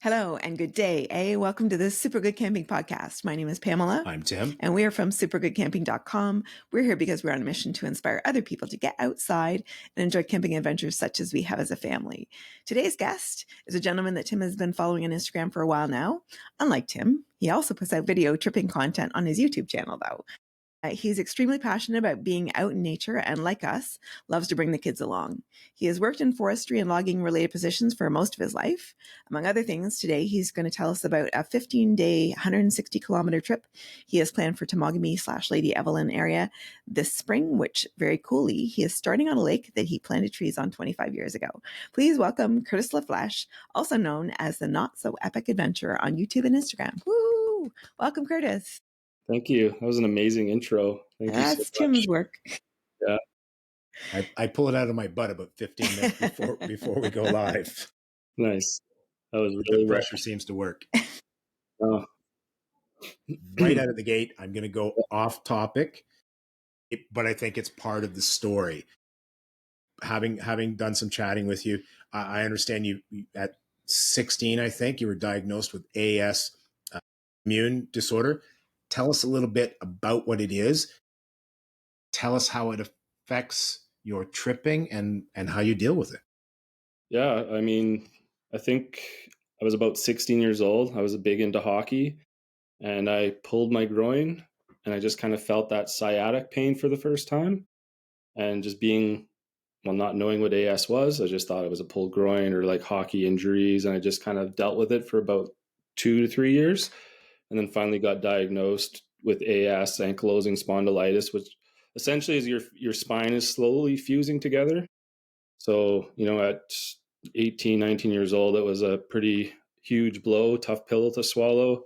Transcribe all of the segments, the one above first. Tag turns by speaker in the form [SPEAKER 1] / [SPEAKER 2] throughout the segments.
[SPEAKER 1] Hello and good day. Welcome to the Super Good Camping Podcast. My name is Pamela.
[SPEAKER 2] I'm Tim.
[SPEAKER 1] And we are from supergoodcamping.com. We're here because we're on a mission to inspire other people to get outside and enjoy camping adventures such as we have as a family. Today's guest is a gentleman that Tim has been following on Instagram for a while now. Unlike Tim, he also puts out video tripping content on his YouTube channel, though. He's extremely passionate about being out in nature and, like us, loves to bring the kids along. He has worked in forestry and logging related positions for most of his life. Among other things, today he's going to tell us about a 15-day, 160-kilometer trip he has planned for Temagami/Lady Evelyn area this spring, which very coolly, he is starting on a lake that he planted trees on 25 years ago. Please welcome Curtis LaFleche, also known as the Not So Epic Adventurer on YouTube and Instagram. Woo! Welcome, Curtis.
[SPEAKER 3] Thank you. That was an amazing intro. Thank you so
[SPEAKER 1] That's Tim's work.
[SPEAKER 3] Yeah.
[SPEAKER 2] I pull it out of my butt about 15 minutes before we go live.
[SPEAKER 3] Nice. That was really
[SPEAKER 2] The pressure seems to work.
[SPEAKER 3] Oh.
[SPEAKER 2] Right out of the gate, I'm going to go off topic, but I think it's part of the story. Having done some chatting with you, I understand you at 16, I think, you were diagnosed with AS, immune disorder. Tell us a little bit about what it is. Tell us how it affects your tripping and how you deal with it.
[SPEAKER 3] Yeah, I mean, I think I was about 16 years old. I was big into hockey, and I pulled my groin, and I just kind of felt that sciatic pain for the first time. And just not knowing what AS was, I just thought it was a pulled groin or like hockey injuries, and I just kind of dealt with it for about 2 to 3 years. And then finally got diagnosed with AS, ankylosing spondylitis, which essentially is your spine is slowly fusing together. So, at 18, 19 years old, it was a pretty huge blow, tough pill to swallow.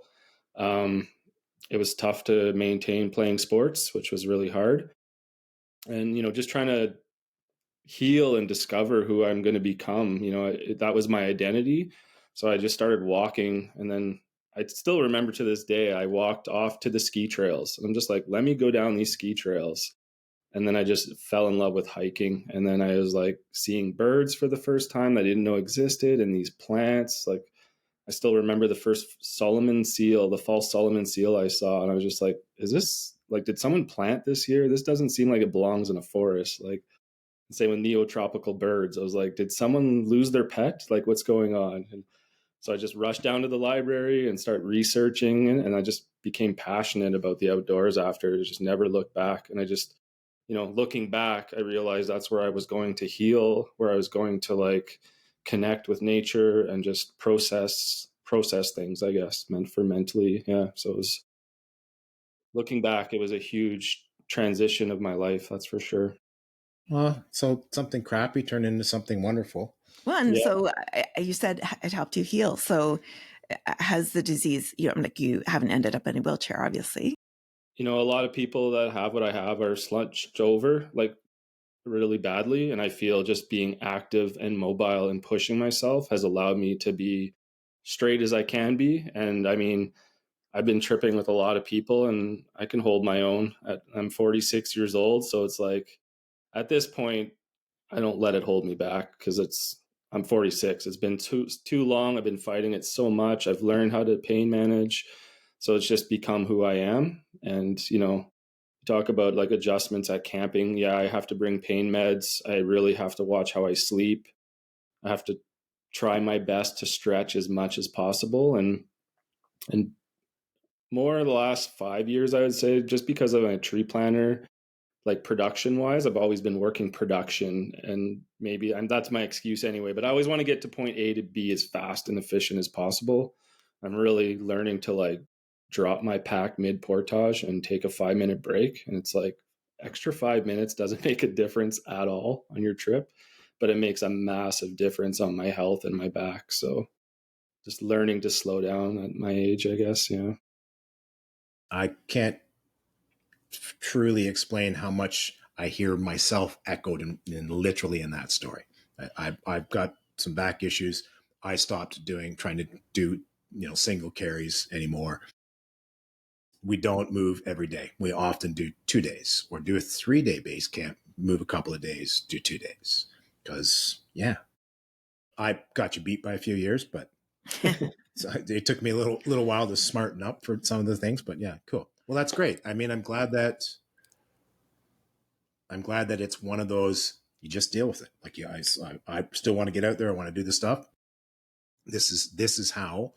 [SPEAKER 3] It was tough to maintain playing sports, which was really hard. And, just trying to heal and discover who I'm going to become, that was my identity. So I just started walking, and then I still remember to this day, I walked off to the ski trails. And I'm just like, let me go down these ski trails. And then I just fell in love with hiking. And then I was like seeing birds for the first time that I didn't know existed, and these plants. Like, I still remember the first the false Solomon seal I saw. And I was just like, did someone plant this here? This doesn't seem like it belongs in a forest. Like, same with neotropical birds. I was like, did someone lose their pet? Like, what's going on? And so I just rushed down to the library and started researching, and I just became passionate about the outdoors after. I just never looked back. And I just, looking back, I realized that's where I was going to heal, where I was going to like connect with nature and just process things, I guess, meant for mentally. Yeah. So it was, looking back, it was a huge transition of my life. That's for sure.
[SPEAKER 2] Well, so something crappy turned into something wonderful.
[SPEAKER 1] Well, and so you said it helped you heal. So has the disease, you haven't ended up in a wheelchair, obviously.
[SPEAKER 3] A lot of people that have what I have are slunched over like really badly. And I feel just being active and mobile and pushing myself has allowed me to be straight as I can be. And I mean, I've been tripping with a lot of people, and I can hold my own. I'm 46 years old. So it's like, at this point, I don't let it hold me back because I'm 46. It's been too long. I've been fighting it so much. I've learned how to pain manage. So it's just become who I am. And, talk about like adjustments at camping. Yeah, I have to bring pain meds. I really have to watch how I sleep. I have to try my best to stretch as much as possible. And more the last 5 years, I would say, just because I'm a tree planner, like production wise, I've always been working production, and that's my excuse anyway, but I always want to get to point A to B as fast and efficient as possible. I'm really learning to like drop my pack mid portage and take a 5-minute break. And it's like extra 5 minutes doesn't make a difference at all on your trip, but it makes a massive difference on my health and my back. So just learning to slow down at my age, I guess. Yeah.
[SPEAKER 2] I can't truly explain how much I hear myself echoed in literally in that story. I've got some back issues. I stopped trying to do, single carries anymore. We don't move every day. We often do 2 days or do a 3-day base camp, move a couple of days, do 2 days. Because, I got you beat by a few years, but So it took me a little while to smarten up for some of the things, but yeah, cool. Well, that's great. I mean, I'm glad that it's one of those, you just deal with it. Like, yeah, I still want to get out there. I want to do the stuff. This is how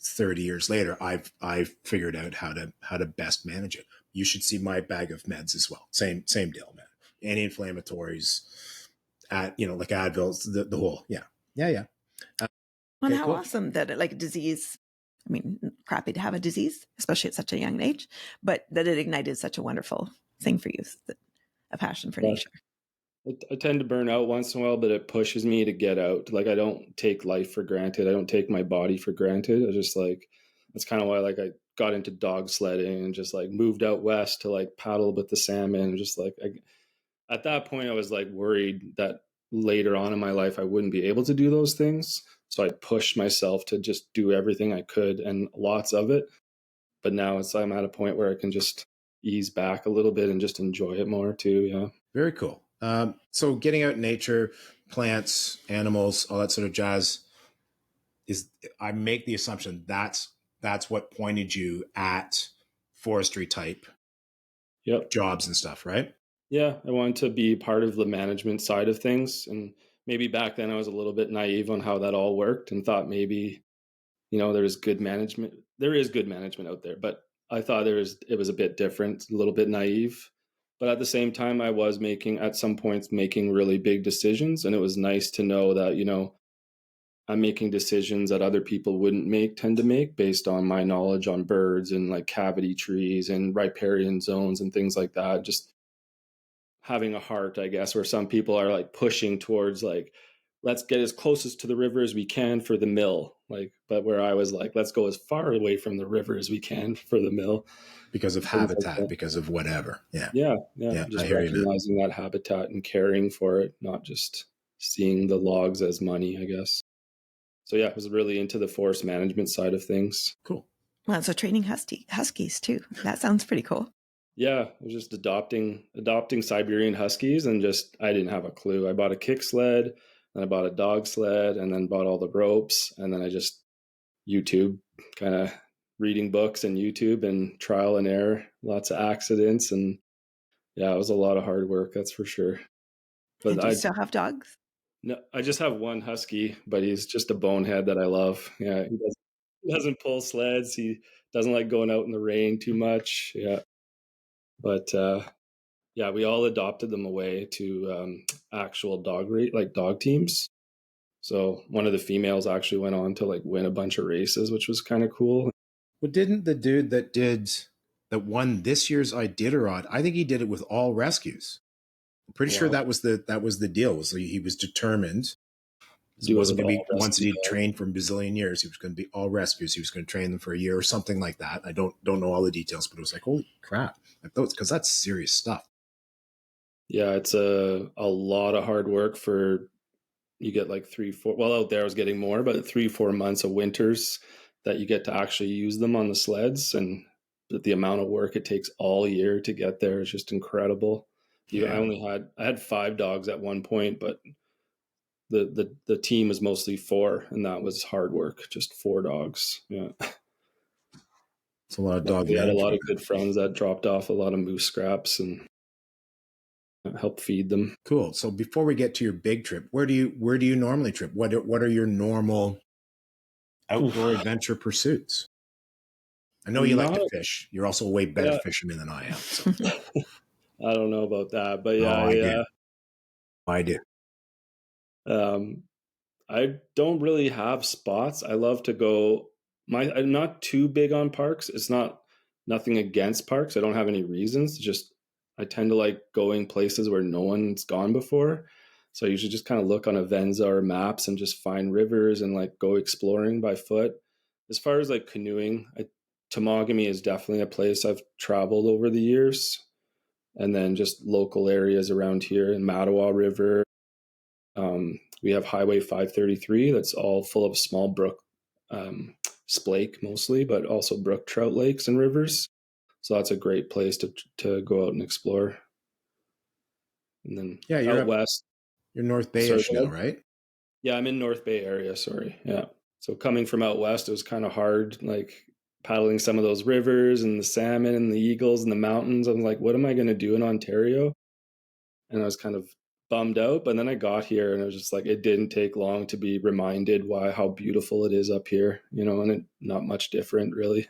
[SPEAKER 2] 30 years later I've figured out how to best manage it. You should see my bag of meds as well. Same deal, man. Anti-inflammatories, like Advil, the whole, yeah.
[SPEAKER 1] And
[SPEAKER 2] Okay,
[SPEAKER 1] how
[SPEAKER 2] cool.
[SPEAKER 1] awesome that it, like, disease, I mean, crappy to have a disease, especially at such a young age, but that it ignited such a wonderful thing for you, a passion for nature.
[SPEAKER 3] I tend to burn out once in a while, but it pushes me to get out. Like, I don't take life for granted. I don't take my body for granted. I just like, that's kind of why like I got into dog sledding and just like moved out west to like paddle with the salmon. Just like at that point, I was like worried that later on in my life I wouldn't be able to do those things. So I pushed myself to just do everything I could and lots of it. But now I'm at a point where I can just ease back a little bit and just enjoy it more too. Yeah.
[SPEAKER 2] Very cool. So getting out in nature, plants, animals, all that sort of jazz I make the assumption that's what pointed you at forestry type
[SPEAKER 3] Yep.
[SPEAKER 2] jobs and stuff, right?
[SPEAKER 3] Yeah, I wanted to be part of the management side of things. And maybe back then I was a little bit naive on how that all worked and thought maybe, there's good management. There is good management out there, but I thought it was a bit different, a little bit naive. But at the same time, I was at some points making really big decisions. And it was nice to know that, I'm making decisions that other people wouldn't tend to make based on my knowledge on birds and like cavity trees and riparian zones and things like that. Just having a heart, I guess, where some people are like pushing towards like, let's get as closest to the river as we can for the mill. Like, but where I was like, let's go as far away from the river as we can for the mill.
[SPEAKER 2] Because of habitat, like because of whatever. Yeah.
[SPEAKER 3] Yeah. Just recognizing that habitat and caring for it, not just seeing the logs as money, I guess. So yeah, I was really into the forest management side of things.
[SPEAKER 2] Cool.
[SPEAKER 1] Well, so training huskies too. That sounds pretty cool.
[SPEAKER 3] Yeah, I was just adopting Siberian Huskies, and I didn't have a clue. I bought a kick sled, and I bought a dog sled, and then bought all the ropes, and then I just YouTube, kind of reading books and YouTube and trial and error, lots of accidents, and yeah, it was a lot of hard work, that's for sure. But
[SPEAKER 1] and do you still have dogs?
[SPEAKER 3] No, I just have one husky, but he's just a bonehead that I love. Yeah, he doesn't pull sleds. He doesn't like going out in the rain too much. Yeah. But yeah, we all adopted them away to actual dog teams. So one of the females actually went on to like win a bunch of races, which was kind of cool.
[SPEAKER 2] Well, didn't the dude that won this year's Iditarod, I think he did it with all rescues. I'm pretty sure that was the deal. Was he was determined. It wasn't going to be once he'd trained for a bazillion years. He was going to be all rescues. He was going to train them for a year or something like that. I don't know all the details, but it was like, holy crap, because that's serious stuff.
[SPEAKER 3] Yeah, it's a lot of hard work for. You get like 3-4. Well, out there I was getting more, but 3-4 months of winters that you get to actually use them on the sleds, and the amount of work it takes all year to get there is just incredible. Yeah. I had 5 dogs at one point, but the team is mostly 4, and that was hard work. Just 4 dogs. Yeah,
[SPEAKER 2] it's a lot of dog.
[SPEAKER 3] We had a lot of good friends that dropped off a lot of moose scraps and help feed them.
[SPEAKER 2] Cool. So before we get to your big trip, where do you normally trip? What are your normal outdoor adventure pursuits? I know you like to fish. You're also a way better fisherman than I am. So.
[SPEAKER 3] I don't know about that, but yeah,
[SPEAKER 2] I do.
[SPEAKER 3] I don't really have spots. I love to go. I'm not too big on parks. It's nothing against parks. I don't have any reasons. Just I tend to like going places where no one's gone before. So I usually just kind of look on Avenza or maps and just find rivers and like go exploring by foot. As far as like canoeing, Temagami is definitely a place I've traveled over the years. And then just local areas around here in Mattawa River. We have Highway 533 that's all full of small brook, splake mostly, but also brook trout lakes and rivers. So that's a great place to go out and explore. And then
[SPEAKER 2] you're
[SPEAKER 3] out west.
[SPEAKER 2] You're North Bay-ish now, right?
[SPEAKER 3] Yeah, I'm in North Bay area, sorry. Yeah. So coming from out west, it was kind of hard, like paddling some of those rivers and the salmon and the eagles and the mountains. I'm like, what am I going to do in Ontario? And I was kind of bummed out. But then I got here and I was just like, it didn't take long to be reminded how beautiful it is up here, and not much different really.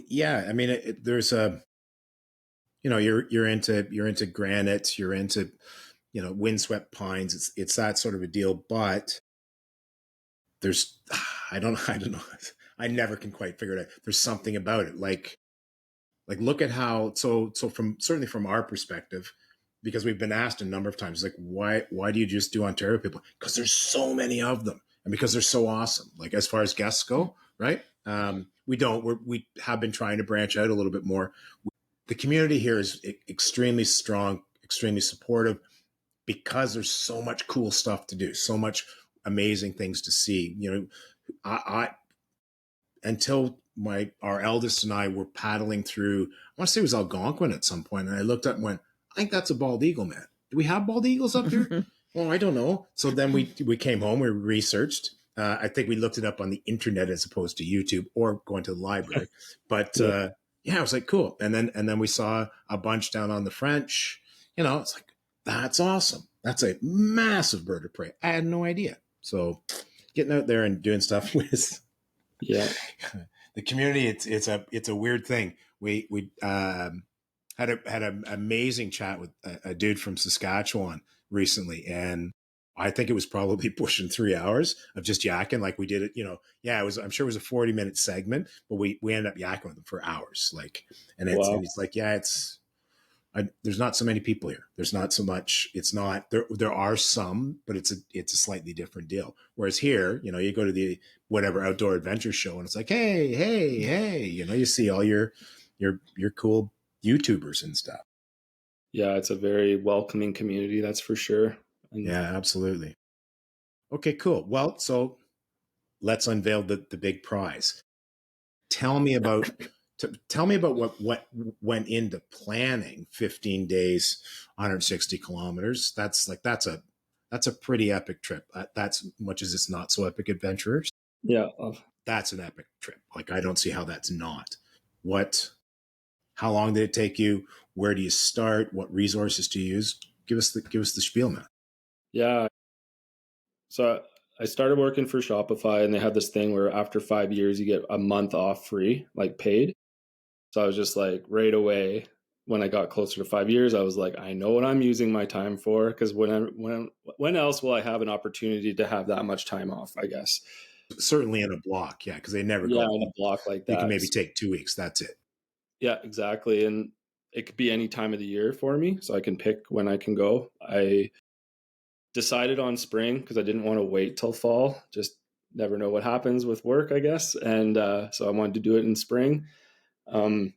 [SPEAKER 2] Yeah, I mean, there's a, you're into granite, you're into, windswept pines. It's that sort of a deal, but there's, I don't know. I never can quite figure it out. There's something about it. Like look at how, so certainly from our perspective, because we've been asked a number of times, like, why do you just do Ontario people? Because there's so many of them, and because they're so awesome. Like, as far as guests go, right? We have been trying to branch out a little bit more. The community here is extremely strong, extremely supportive, because there's so much cool stuff to do, so much amazing things to see. I until our eldest and I were paddling through, I want to say it was Algonquin at some point, and I looked up and went, I think that's a bald eagle, man. Do we have bald eagles up here? Well, I don't know. So then we came home, we researched. I think we looked it up on the internet as opposed to YouTube or going to the library. But yeah, it was like, cool. And then we saw a bunch down on the French. It's like, that's awesome. That's a massive bird of prey. I had no idea. So getting out there and doing stuff with the community, it's a weird thing. We had an amazing chat with a dude from Saskatchewan recently, and I think it was probably pushing 3 hours of just yakking. Like, we did it, it was, I'm sure it was a 40-minute segment, but we ended up yakking with them for hours. Like, and it's like, there's not so many people here. There's not so much. It's not there. There are some, but it's a slightly different deal. Whereas here, you go to the whatever outdoor adventure show, and it's like, hey, you see all your cool YouTubers and stuff.
[SPEAKER 3] Yeah, it's a very welcoming community, that's for sure.
[SPEAKER 2] Yeah, absolutely. Okay, cool. Well, so let's unveil the big prize. Tell me about what went into planning 15 days, 160 kilometers. That's a pretty epic trip. That's much as it's not so epic adventurers.
[SPEAKER 3] Yeah.
[SPEAKER 2] That's an epic trip. Like, I don't see how that's not. How long did it take you? Where do you start? What resources do you use? Give us the spiel, man.
[SPEAKER 3] Yeah. So I started working for Shopify, and they had this thing where after 5 years, you get a month off free, like paid. So I was just like, right away, when I got closer to 5 years, I was like, I know what I'm using my time for, because when else will I have an opportunity to have that much time off, I guess.
[SPEAKER 2] Certainly in a block, yeah, because they never go.
[SPEAKER 3] Yeah, in a block like that.
[SPEAKER 2] You can maybe take 2 weeks. That's it.
[SPEAKER 3] Yeah, exactly. And it could be any time of the year for me, so I can pick when I can go. I decided on spring because I didn't want to wait till fall. Just never know what happens with work, I guess. And so I wanted to do it in spring. And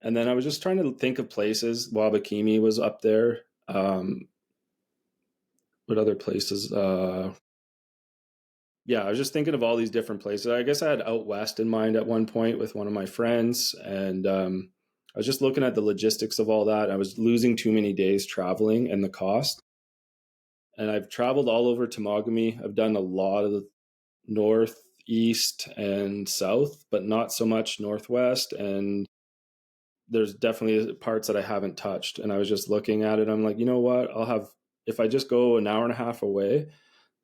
[SPEAKER 3] then I was just trying to think of places. Wabakimi was up there. What other places? Yeah, I was just thinking of all these different places. I guess I had out west in mind at one point with one of my friends. And I was just looking at the logistics of all that. I was losing too many days traveling and the cost. And I've traveled all over Temagami. I've done a lot of the north, east, and south, but not so much northwest. And there's definitely parts that I haven't touched. And I was just looking at it. I'm like, you know what? If I just go an hour and a half away,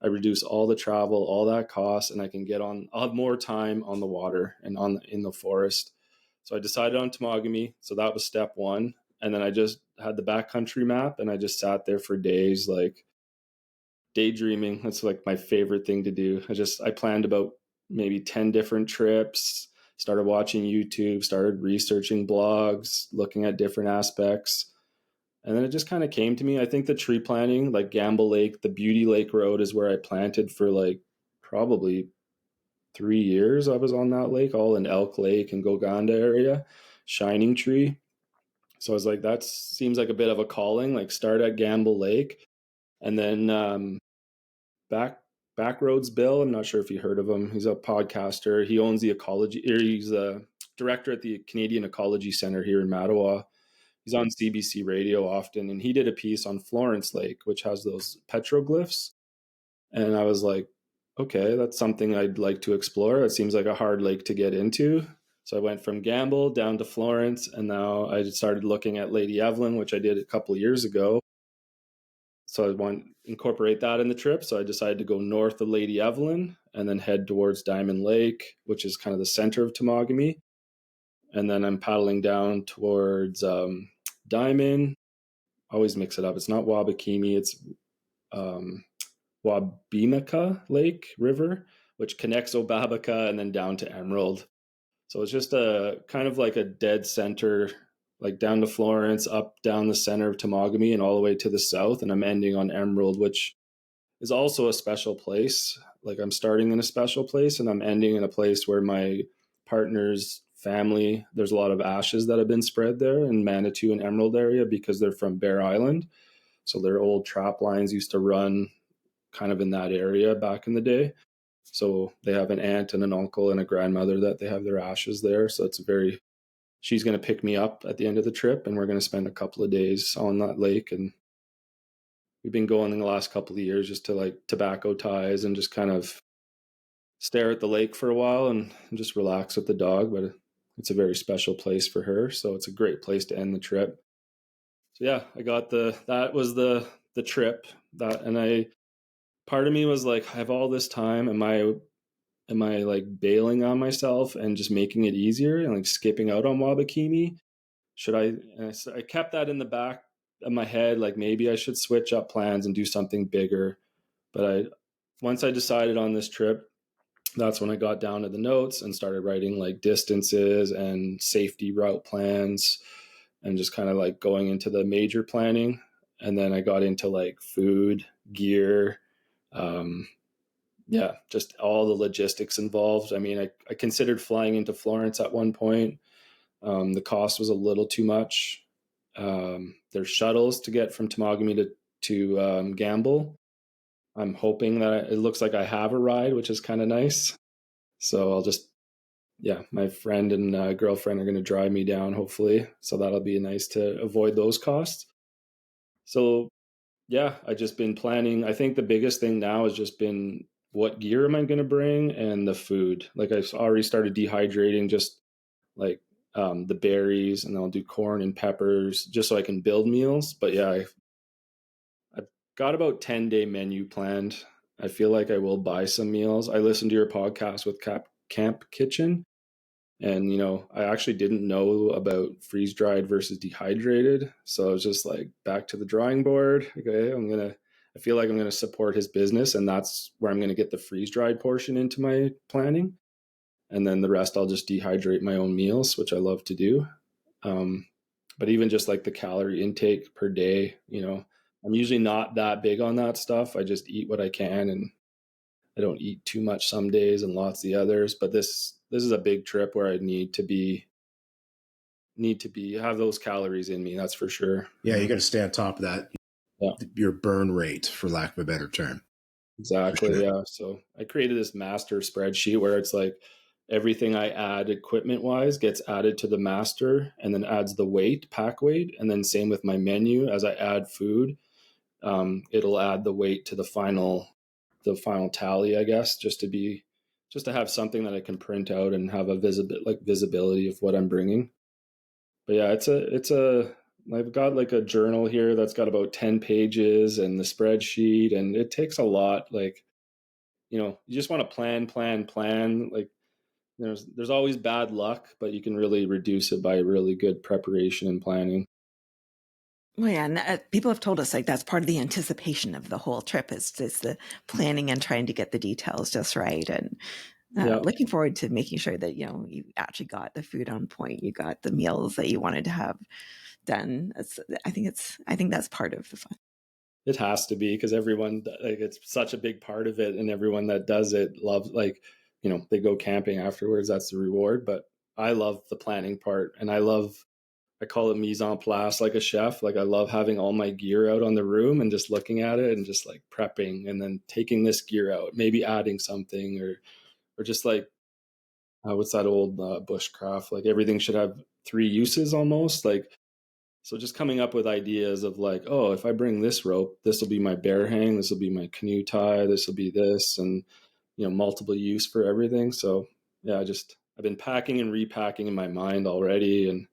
[SPEAKER 3] I reduce all the travel, all that cost, and I'll have more time on the water and in the forest. So I decided on Temagami. So that was step one. And then I just had the backcountry map, and I just sat there for days, like daydreaming. That's like my favorite thing to do. I planned about maybe 10 different trips, started watching YouTube, started researching blogs, looking at different aspects. And then it just kind of came to me. I think the tree planting, like Gamble Lake, the Beauty Lake Road is where I planted for like probably 3 years. I was on that lake, all in Elk Lake and Goganda area, Shining Tree. So I was like, that seems like a bit of a calling, like start at Gamble Lake. And then Backroads Bill, I'm not sure if you heard of him. He's a podcaster. He owns the ecology, or he's a director at the Canadian Ecology Center here in Mattawa. He's on CBC radio often, and he did a piece on Florence Lake, which has those petroglyphs. And I was like, okay, that's something I'd like to explore. It seems like a hard lake to get into. So I went from Gamble down to Florence, and now I started looking at Lady Evelyn, which I did a couple of years ago. So I want to incorporate that in the trip. So I decided to go north of Lady Evelyn and then head towards Diamond Lake, which is kind of the center of Temagami. And then I'm paddling down towards Diamond. I always mix it up. It's not Wabakimi, it's um, Wabimaka Lake River, which connects Obabaka and then down to Emerald. So it's just a kind of like a dead center, like down to Florence, up down the center of Temagami and all the way to the south. And I'm ending on Emerald, which is also a special place. Like I'm starting in a special place and I'm ending in a place where my partner's family, there's a lot of ashes that have been spread there in Manitou and Emerald area because they're from Bear Island. So their old trap lines used to run kind of in that area back in the day. So they have an aunt and an uncle and a grandmother that they have their ashes there. So it's she's going to pick me up at the end of the trip and we're going to spend a couple of days on that lake. And we've been going in the last couple of years just to like tobacco ties and just kind of stare at the lake for a while and just relax with the dog. But it's a very special place for her. So it's a great place to end the trip. So yeah, that was the trip part of me was like, I have all this time. Am I like bailing on myself and just making it easier and like skipping out on Wabakimi? Should I? And I kept that in the back of my head, like maybe I should switch up plans and do something bigger. But once I decided on this trip, that's when I got down to the notes and started writing like distances and safety route plans and just kind of like going into the major planning. And then I got into like food, gear, yeah, just all the logistics involved. I mean, I considered flying into Florence at one point. The cost was a little too much. There's shuttles to get from Temagami to Gamble. I'm hoping that it looks like I have a ride, which is kind of nice. So my friend and girlfriend are going to drive me down, hopefully. So that'll be nice to avoid those costs. So yeah, I just been planning. I think the biggest thing now has just been what gear am I going to bring and the food. Like I've already started dehydrating just like the berries, and then I'll do corn and peppers just so I can build meals. But yeah, I've got about 10-day menu planned. I feel like I will buy some meals. I listened to your podcast with Camp Kitchen. And, I actually didn't know about freeze dried versus dehydrated. So I was just like back to the drawing board. Okay, I feel like I'm going to support his business. And that's where I'm going to get the freeze dried portion into my planning. And then the rest, I'll just dehydrate my own meals, which I love to do. But even just like the calorie intake per day, I'm usually not that big on that stuff. I just eat what I can and I don't eat too much some days and lots the others. But this is a big trip where I need to have those calories in me. That's for sure.
[SPEAKER 2] Yeah, you got to stay on top of that.
[SPEAKER 3] Yeah,
[SPEAKER 2] your burn rate, for lack of a better term.
[SPEAKER 3] exactly.
[SPEAKER 2] Sure.
[SPEAKER 3] Yeah. So I created this master spreadsheet where it's like everything I add equipment wise gets added to the master and then adds the pack weight. And then same with my menu. As I add food, it'll add the weight to the final tally, I guess, just to have something that I can print out and have a visibility of what I'm bringing. But yeah, I've got like a journal here that's got about 10 pages and the spreadsheet, and it takes a lot. Like, you just want to plan. Like there's always bad luck, but you can really reduce it by really good preparation and planning.
[SPEAKER 1] Well, yeah, and people have told us like that's part of the anticipation of the whole trip is the planning and trying to get the details just right, and looking forward to making sure that you actually got the food on point, you got the meals that you wanted to have done. I think that's part of the fun.
[SPEAKER 3] It has to be because everyone like it's such a big part of it, and everyone that does it loves they go camping afterwards. That's the reward. But I love the planning part, and I call it mise en place like a chef. Like I love having all my gear out on the room and just looking at it and just like prepping and then taking this gear out, maybe adding something or just like what's that old bushcraft? Like everything should have 3 uses almost. Like so just coming up with ideas of like, oh, if I bring this rope, this will be my bear hang, this will be my canoe tie, this will be this, and multiple use for everything. So yeah, I've been packing and repacking in my mind already, and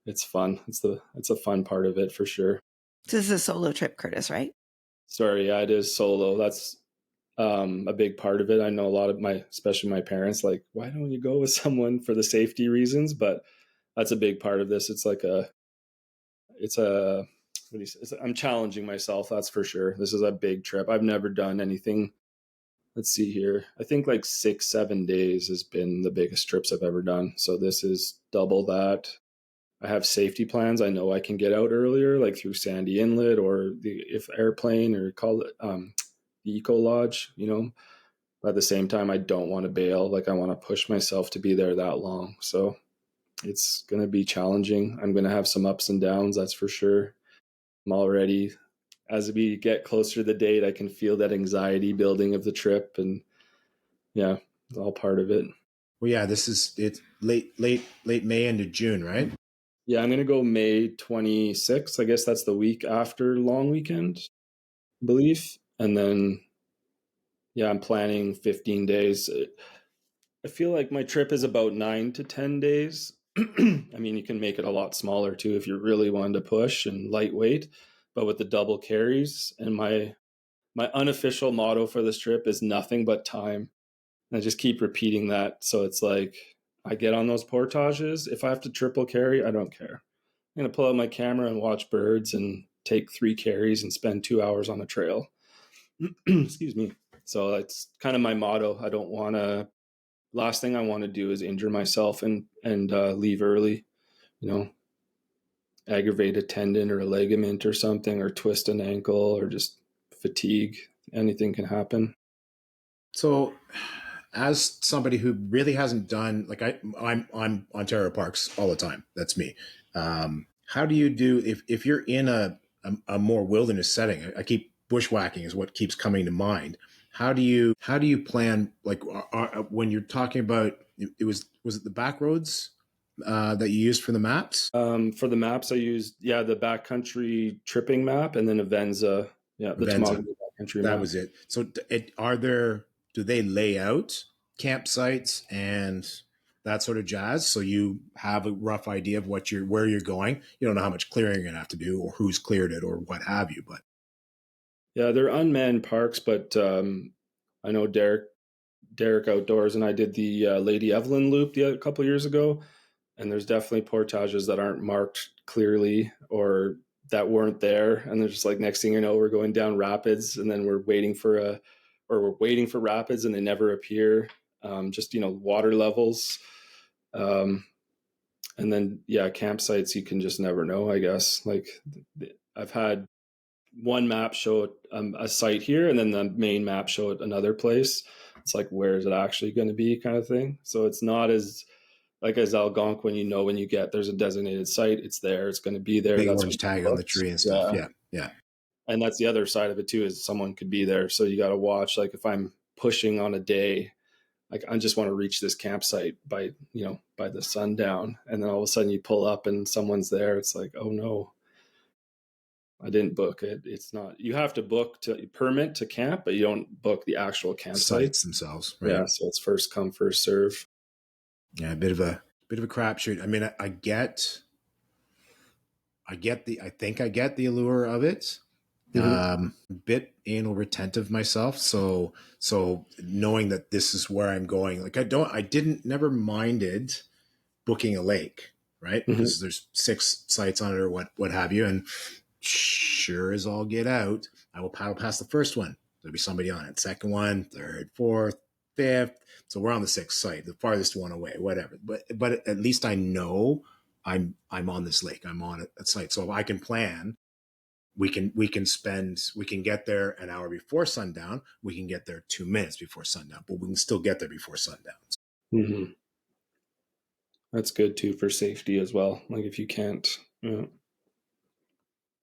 [SPEAKER 3] it's fun. It's a fun part of it for sure.
[SPEAKER 1] So this is a solo trip, Curtis, right?
[SPEAKER 3] Sorry, yeah, it is solo. That's a big part of it. I know a lot of especially my parents, like, why don't you go with someone for the safety reasons? But that's a big part of this. It's like what do you say? I'm challenging myself. That's for sure. This is a big trip. I've never done anything. Let's see here. I think like 6-7 days has been the biggest trips I've ever done. So this is double that. I have safety plans. I know I can get out earlier, like through Sandy Inlet or if airplane or call it the Eco Lodge, But at the same time, I don't want to bail. Like I want to push myself to be there that long. So it's going to be challenging. I'm going to have some ups and downs, that's for sure. I'm already, as we get closer to the date, I can feel that anxiety building of the trip. And yeah, it's all part of it.
[SPEAKER 2] Well, yeah, it's late May into June, right?
[SPEAKER 3] Yeah, I'm going to go May 26th. I guess that's the week after long weekend, I believe. And then, yeah, I'm planning 15 days. I feel like my trip is about 9 to 10 days. I mean, you can make it a lot smaller too if you're really wanting to push and lightweight. But with the double carries, and my unofficial motto for this trip is nothing but time. And I just keep repeating that. So it's like I get on those portages. If I have to triple carry, I don't care. I'm going to pull out my camera and watch birds and take 3 carries and spend 2 hours on a trail. Excuse me. So that's kind of my motto. I don't want to, last thing I want to do is injure myself and leave early, aggravate a tendon or a ligament or something, or twist an ankle or just fatigue. Anything can happen.
[SPEAKER 2] So as somebody who really hasn't done, like I'm Ontario Parks all the time. That's me. How do you do if you're in a more wilderness setting? I keep bushwhacking is what keeps coming to mind. How do you plan, like when you're talking about was it the back roads that you used for the maps?
[SPEAKER 3] For the maps, I used the backcountry tripping map, and then Avenza, the
[SPEAKER 2] Avenza.
[SPEAKER 3] Temagami backcountry
[SPEAKER 2] That
[SPEAKER 3] map.
[SPEAKER 2] was it. So do they lay out campsites and that sort of jazz, so you have a rough idea of where you're going? You don't know how much clearing you're gonna have to do or who's cleared it or what have you, but
[SPEAKER 3] Yeah, they're unmanned parks, but I know Derek Outdoors and I did the Lady Evelyn Loop a couple years ago, and there's definitely portages that aren't marked clearly or that weren't there, and they're just like, next thing you know, we're going down rapids, and then we're waiting for rapids, and they never appear. Just water levels, and then campsites, you can just never know, I guess. Like I've had one map show a site here, and then the main map show it another place. It's like, where is it actually going to be, kind of thing. So it's not as like as Algonquin, when you get there's a designated site, it's there, it's going to be there.
[SPEAKER 2] big
[SPEAKER 3] That's
[SPEAKER 2] orange tag on the tree and stuff. Yeah.
[SPEAKER 3] And that's the other side of it too, is someone could be there. So you got to watch. Like if I'm pushing on a day, like I just want to reach this campsite by the sundown, and then all of a sudden you pull up and someone's there. It's like, oh no, I didn't book it. It's not, you have to book to permit to camp, but you don't book the actual campsite.
[SPEAKER 2] Sites themselves, right?
[SPEAKER 3] Yeah, so it's first come, first serve.
[SPEAKER 2] Yeah, a bit of a crapshoot. I mean, I think I get the allure of it. A bit anal retentive myself, so knowing that this is where I'm going, like never minded booking a lake, right? Because there's 6 sites on it or what have you, and sure as all get out, I will paddle past the first one. There'll be somebody on it. Second one, third, fourth, fifth. So we're on the 6th site, the farthest one away, whatever. But at least I know I'm on this lake. I'm on a site, so if I can plan. We can get there an hour before sundown. We can get there 2 minutes before sundown, but we can still get there before sundown.
[SPEAKER 3] Mm-hmm. That's good too for safety as well. Like if you can't,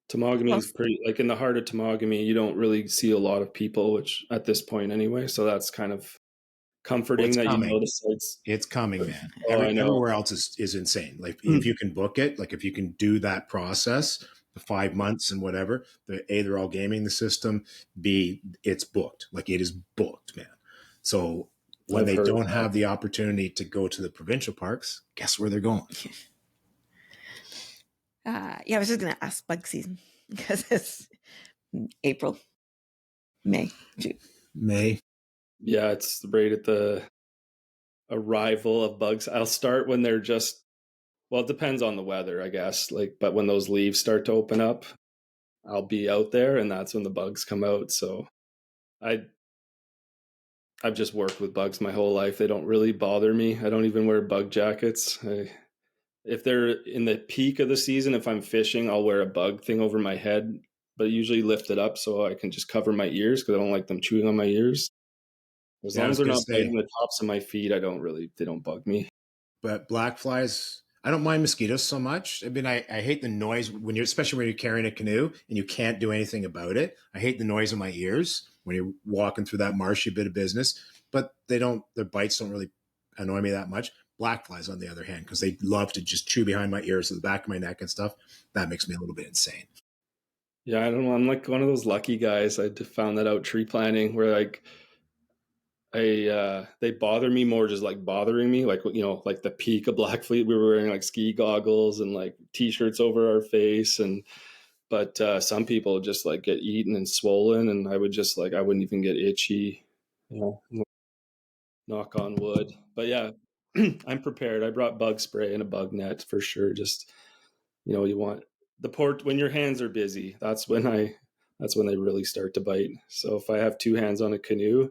[SPEAKER 3] Temagami is pretty, like in the heart of Temagami, you don't really see a lot of people, which at this point anyway. So that's kind of comforting that
[SPEAKER 2] coming.
[SPEAKER 3] You know the sites.
[SPEAKER 2] It's coming, man.
[SPEAKER 3] I know.
[SPEAKER 2] Everywhere else is insane. Like if you can book it, like if you can do that process, the 5 months and whatever, they're all gaming the system. B, it's booked. Like it is booked, man. So when
[SPEAKER 3] I've
[SPEAKER 2] they
[SPEAKER 3] heard
[SPEAKER 2] don't
[SPEAKER 3] that.
[SPEAKER 2] have the opportunity to go to the provincial parks, guess where they're going?
[SPEAKER 1] Yeah, I was just going to ask bug season because it's April, May, June.
[SPEAKER 2] May.
[SPEAKER 3] Yeah, it's right at the arrival of bugs. I'll start when they're just, well, it depends on the weather, I guess. Like, but when those leaves start to open up, I'll be out there, and that's when the bugs come out. So I've just worked with bugs my whole life. They don't really bother me. I don't even wear bug jackets. If they're in the peak of the season, if I'm fishing, I'll wear a bug thing over my head, but usually lift it up so I can just cover my ears because I don't like them chewing on my ears. As
[SPEAKER 2] Yeah, I
[SPEAKER 3] long as
[SPEAKER 2] was
[SPEAKER 3] they're
[SPEAKER 2] going to
[SPEAKER 3] not
[SPEAKER 2] say,
[SPEAKER 3] biting the tops of my feet, they don't bug me.
[SPEAKER 2] but black flies, I don't mind mosquitoes so much. I mean, I hate the noise when you're, especially when you're carrying a canoe and you can't do anything about it. I hate the noise in my ears when you're walking through that marshy bit of business, but their bites don't really annoy me that much. Black flies, on the other hand, because they love to just chew behind my ears to the back of my neck and stuff. That makes me a little bit insane.
[SPEAKER 3] Yeah, I don't know. I'm like one of those lucky guys. I found that out tree planting where like they bother me more just like bothering me, like like the peak of Black Fleet, we were wearing like ski goggles and like t-shirts over our face, and but some people just like get eaten and swollen, and I wouldn't even get itchy, knock on wood. But yeah, I'm prepared. I brought bug spray and a bug net for sure. Just you want the port when your hands are busy. That's when they really start to bite. So if I have two hands on a canoe,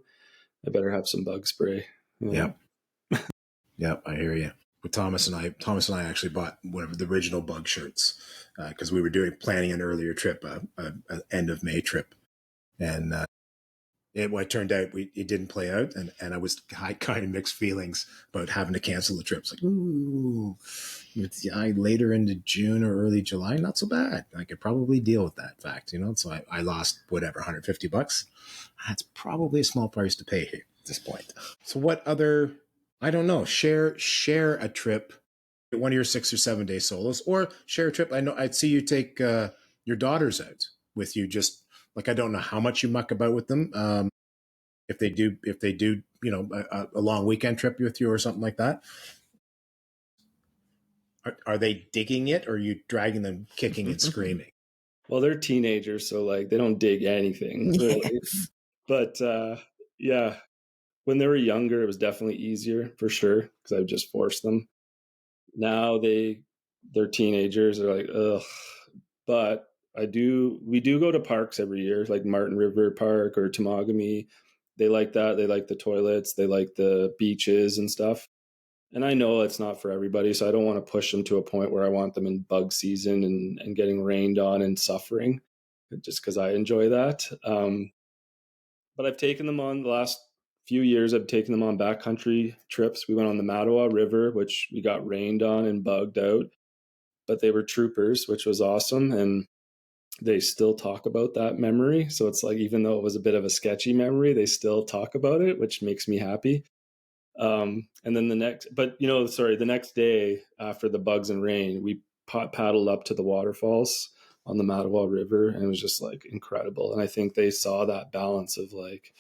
[SPEAKER 3] I better have some bug spray.
[SPEAKER 2] Yep. Yep. I hear you. With Thomas and I actually bought one of the original bug shirts because we were planning an earlier trip, an end of May trip. And it turned out it didn't play out, and I had kind of mixed feelings about having to cancel the trip. It's like, ooh, later into June or early July, not so bad. I could probably deal with that fact, So I lost whatever, $150. That's probably a small price to pay here at this point. So what other? I don't know. Share a trip, one of your 6 or 7 day solos, or share a trip. I know I'd see you take your daughters out with you. Just like I don't know how much you muck about with them. If they do, a long weekend trip with you or something like that. Are they digging it, or are you dragging them kicking and screaming?
[SPEAKER 3] Well, they're teenagers, so like they don't dig anything really.
[SPEAKER 1] Yes.
[SPEAKER 3] But yeah, when they were younger, it was definitely easier for sure because I would just force them. Now they're teenagers. They're like, ugh. But we do go to parks every year, like Martin River Park or Temagami. They like that. They like the toilets. They like the beaches and stuff. And I know it's not for everybody, so I don't want to push them to a point where I want them in bug season and getting rained on and suffering, just because I enjoy that. But I've taken them on the last few years. I've taken them on backcountry trips. We went on the Mattawa River, which we got rained on and bugged out, but they were troopers, which was awesome. And they still talk about that memory. So it's like, even though it was a bit of a sketchy memory, they still talk about it, which makes me happy. And then the next day after the bugs and rain, we paddled up to the waterfalls on the Mattawa River, and it was just like incredible. And I think they saw that balance of like,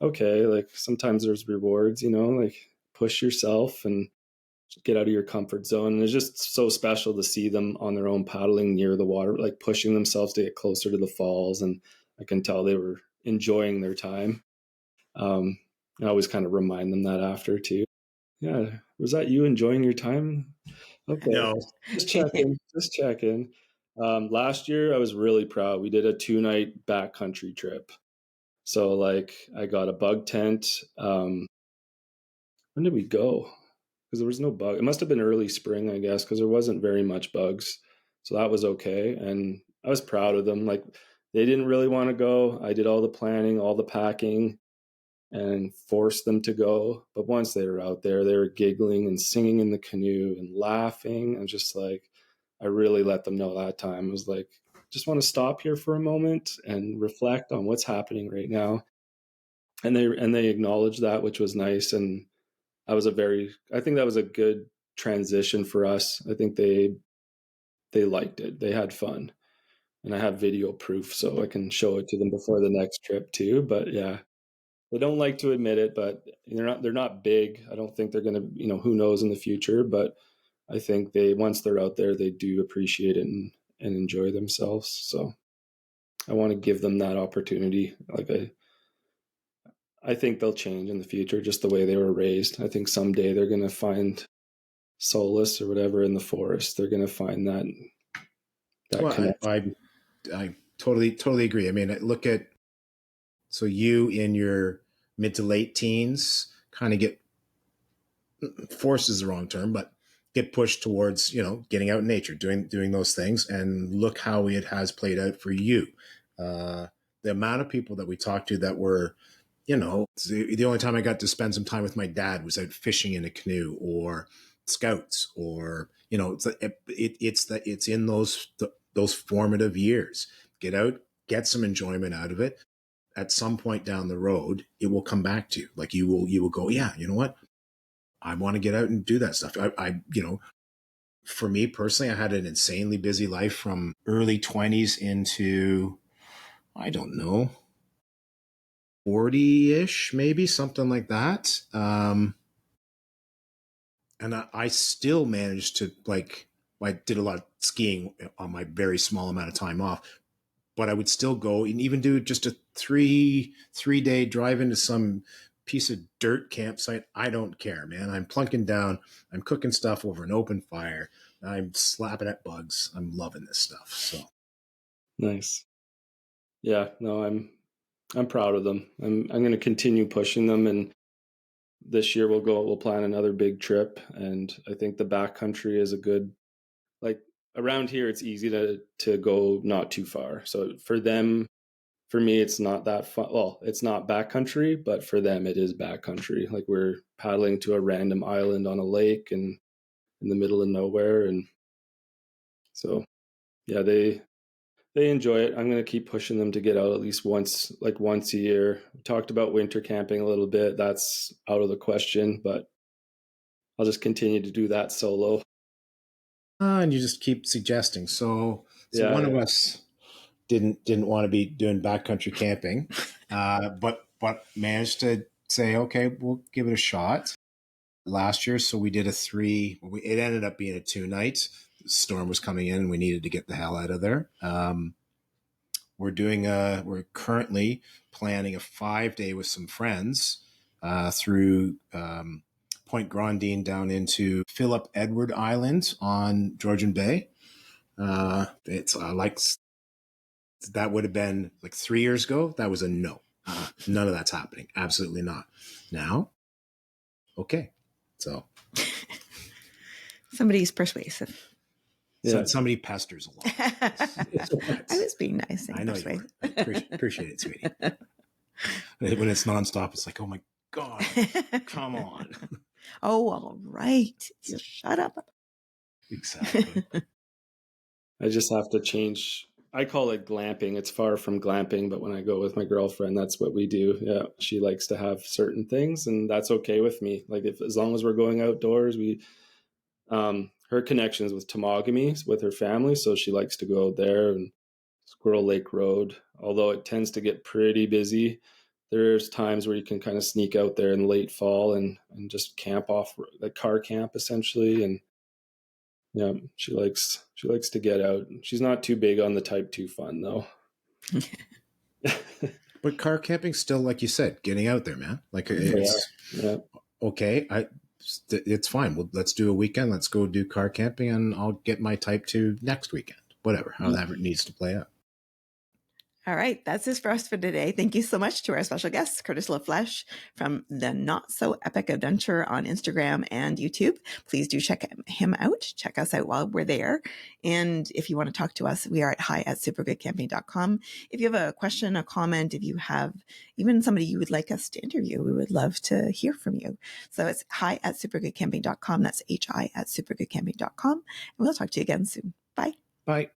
[SPEAKER 3] okay, like sometimes there's rewards, like push yourself and get out of your comfort zone. And it's just so special to see them on their own paddling near the water, like pushing themselves to get closer to the falls. And I can tell they were enjoying their time. I always kind of remind them that after too. Yeah, was that you enjoying your time? Okay,
[SPEAKER 2] No.
[SPEAKER 3] just checking, just checking. Last year I was really proud. We did a 2-night backcountry trip. So like I got a bug tent. When did we go? Because there was no bug. It must have been early spring, I guess, because there wasn't very much bugs. So that was okay. And I was proud of them. Like they didn't really want to go. I did all the planning, all the packing, and forced them to go. But once they were out there, they were giggling and singing in the canoe and laughing. And just like, I really let them know that time. I was like, just want to stop here for a moment and reflect on what's happening right now. And they acknowledged that, which was nice. And I think that was a good transition for us. I think they liked it. They had fun. And I have video proof, so I can show it to them before the next trip too. But yeah, They don't like to admit it, but they're not big. I don't think they're going to, who knows in the future, but I think once they're out there, they do appreciate it and enjoy themselves. So I want to give them that opportunity. Like I think they'll change in the future, just the way they were raised. I think someday they're going to find solace or whatever in the forest. They're going to find that
[SPEAKER 2] Well,
[SPEAKER 3] connection.
[SPEAKER 2] I totally agree. I mean, look at, so you in your mid to late teens kind of get, forced is the wrong term, but get pushed towards, getting out in nature, doing those things. And look how it has played out for you. The amount of people that we talked to that were, the only time I got to spend some time with my dad was out fishing in a canoe or scouts, or, it's in those formative years. Get out, get some enjoyment out of it. At some point down the road, it will come back to you. Like you will go, yeah, you know what? I want to get out and do that stuff. For me personally, I had an insanely busy life from early 20s into, I don't know, 40-ish, maybe something like that. And I still managed to, I did a lot of skiing on my very small amount of time off, but I would still go and even do just a three-day drive into some piece of dirt campsite. I don't care, man. I'm plunking down. I'm cooking stuff over an open fire. I'm slapping at bugs. I'm loving this stuff. So
[SPEAKER 3] Nice. Yeah, no, I'm proud of them. I'm going to continue pushing them, and this year we'll plan another big trip, and I think the backcountry is a good, like around here it's easy to go not too far. So for me it's not that fun. Well, it's not backcountry, but for them it is backcountry. Like we're paddling to a random island on a lake and in the middle of nowhere, and so yeah, they enjoy it. I'm going to keep pushing them to get out at least once a year. We talked about winter camping a little bit. That's out of the question, but I'll just continue to do that solo.
[SPEAKER 2] and you just keep suggesting. So
[SPEAKER 3] Yeah,
[SPEAKER 2] one of us didn't want to be doing backcountry camping, but managed to say, okay, we'll give it a shot last year. So we did it ended up being a 2-night. The storm was coming in and we needed to get the hell out of there. We're currently planning a 5-day with some friends through Point Grandine down into Philip Edward Island on Georgian Bay. It's that would have been like 3 years ago. That was a no. None of that's happening. Absolutely not. Now, okay. So
[SPEAKER 1] Somebody's persuasive.
[SPEAKER 2] yeah. Somebody pesters a lot.
[SPEAKER 1] I was being nice.
[SPEAKER 2] I know you were. I appreciate it, sweetie. When it's nonstop, it's like, oh my God, come on.
[SPEAKER 1] Oh, all right. Just shut up.
[SPEAKER 2] Exactly.
[SPEAKER 3] I just have to change. I call it glamping. It's far from glamping, but when I go with my girlfriend, that's what we do. Yeah, she likes to have certain things, and that's okay with me. Like as long as we're going outdoors, her connections with Temagami with her family, so she likes to go out there and Squirrel Lake Road. Although it tends to get pretty busy, there's times where you can kind of sneak out there in late fall and just camp off, like car camp essentially, and yeah, she likes to get out. She's not too big on the type 2 fun though.
[SPEAKER 2] But car camping still, like you said, getting out there, man. Like it's okay. It's fine. Well, let's do a weekend. Let's go do car camping, and I'll get my type 2 next weekend. Whatever, however it needs to play out.
[SPEAKER 1] All right, that's it for us for today. Thank you so much to our special guest, Curtis LaFleche from the Not So Epic Adventure on Instagram and YouTube. Please do check him out. Check us out while we're there. And if you want to talk to us, we are at hi@supergoodcamping.com. If you have a question, a comment, if you have even somebody you would like us to interview, we would love to hear from you. So it's hi@supergoodcamping.com. That's hi@supergoodcamping.com. And we'll talk to you again soon. Bye.
[SPEAKER 2] Bye.